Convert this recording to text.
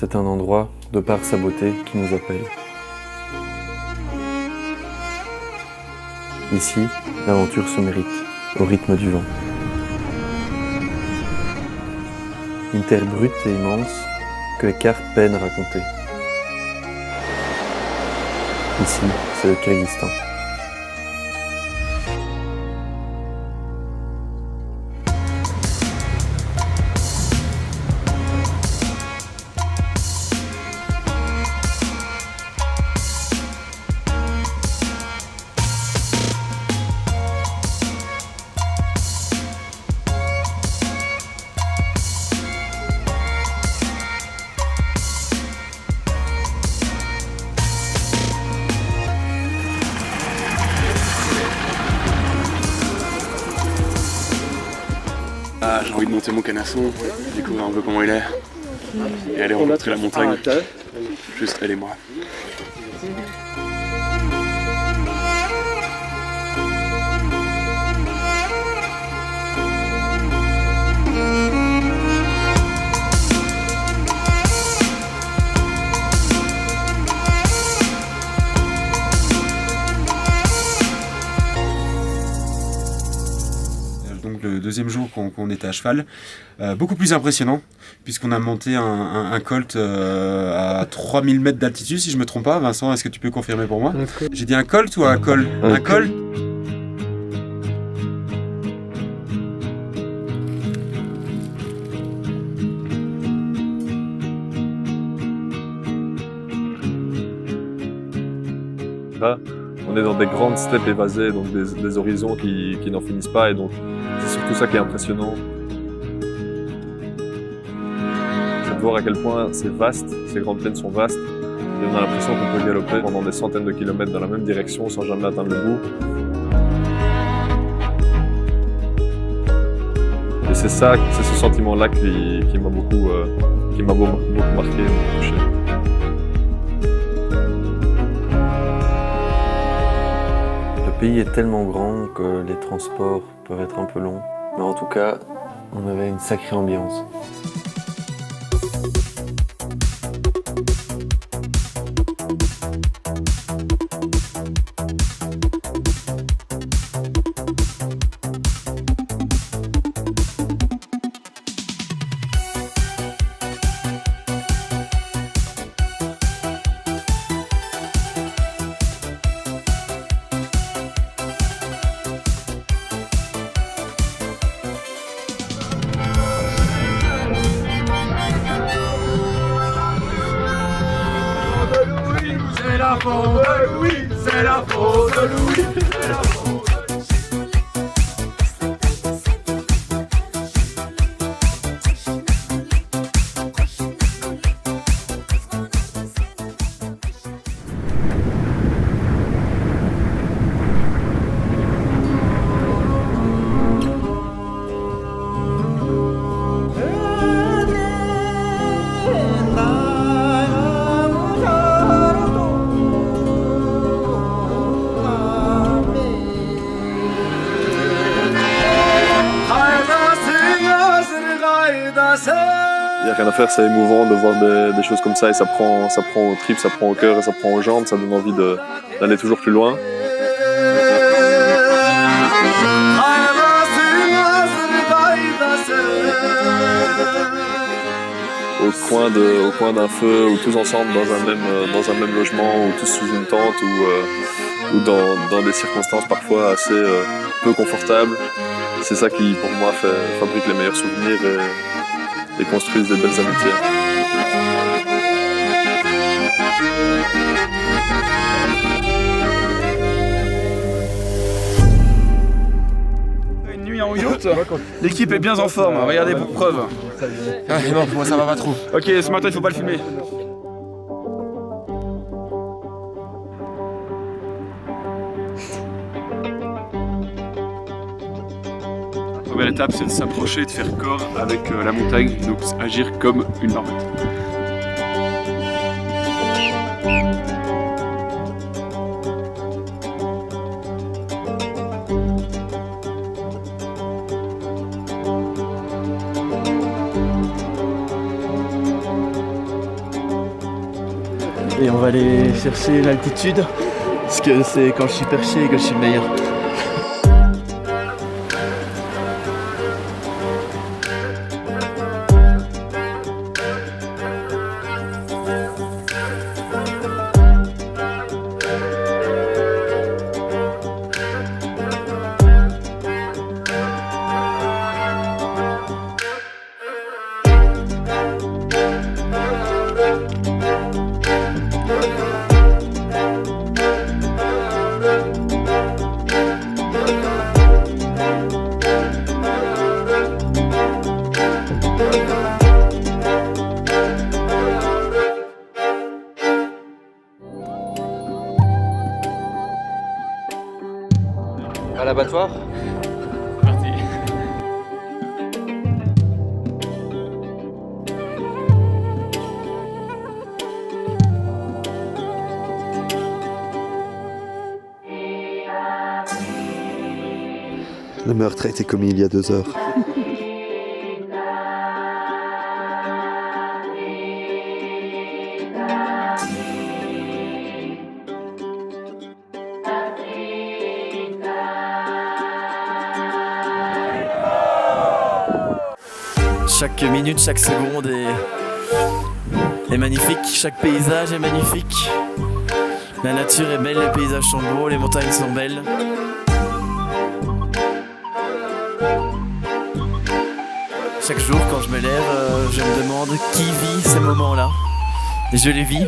C'est un endroit, de par sa beauté, qui nous appelle. Ici, l'aventure se mérite, au rythme du vent. Une terre brute et immense que les cartes peinent à raconter. Ici, c'est le Kyrgyzstan. Ah, j'ai envie de monter mon canasson, découvrir un peu comment il est, et aller rencontrer la montagne, juste elle et moi. Donc le deuxième jour qu'on était à cheval, beaucoup plus impressionnant puisqu'on a monté un colt à 3000 mètres d'altitude si je me trompe pas. Vincent, est-ce que tu peux confirmer pour moi? J'ai dit un colt ou un col? Un col. Là, on est dans des grandes steppes évasées, donc des horizons qui n'en finissent pas, et donc c'est surtout ça qui est impressionnant. C'est de voir à quel point c'est vaste, ces grandes plaines sont vastes, et on a l'impression qu'on peut galoper pendant des centaines de kilomètres dans la même direction sans jamais atteindre le bout. Et c'est ça, c'est ce sentiment-là qui m'a beaucoup marqué et touché. Le pays est tellement grand que les transports peuvent être un peu longs. Mais en tout cas, on avait une sacrée ambiance. C'est la faute de Louis, c'est la faute de Louis, c'est la faute. Il n'y a rien à faire, c'est émouvant de voir des choses comme ça, et ça prend aux tripes, ça prend au cœur et ça prend aux jambes, ça donne envie d'aller toujours plus loin. Au coin d'un feu, ou tous ensemble dans un même logement, ou tous sous une tente, ou dans des circonstances parfois assez peu confortables. C'est ça qui, pour moi, fabrique les meilleurs souvenirs et construisent des belles amitiés. Une nuit en yacht, l'équipe est bien en forme, regardez pour preuve. Ah, non, pour moi ça va pas trop. Ok, ce matin il faut pas le filmer. La première étape, c'est de s'approcher et de faire corps avec la montagne, donc agir comme une marmotte. et on va aller chercher l'altitude parce que c'est quand je suis perché que je suis le meilleur. À l'abattoir. Parti. Le meurtre a été commis il y a 2 heures. Chaque minute, chaque seconde est magnifique, chaque paysage est magnifique. La nature est belle, les paysages sont beaux, les montagnes sont belles. Chaque jour quand je me lève, je me demande qui vit ces moments-là. Et je les vis.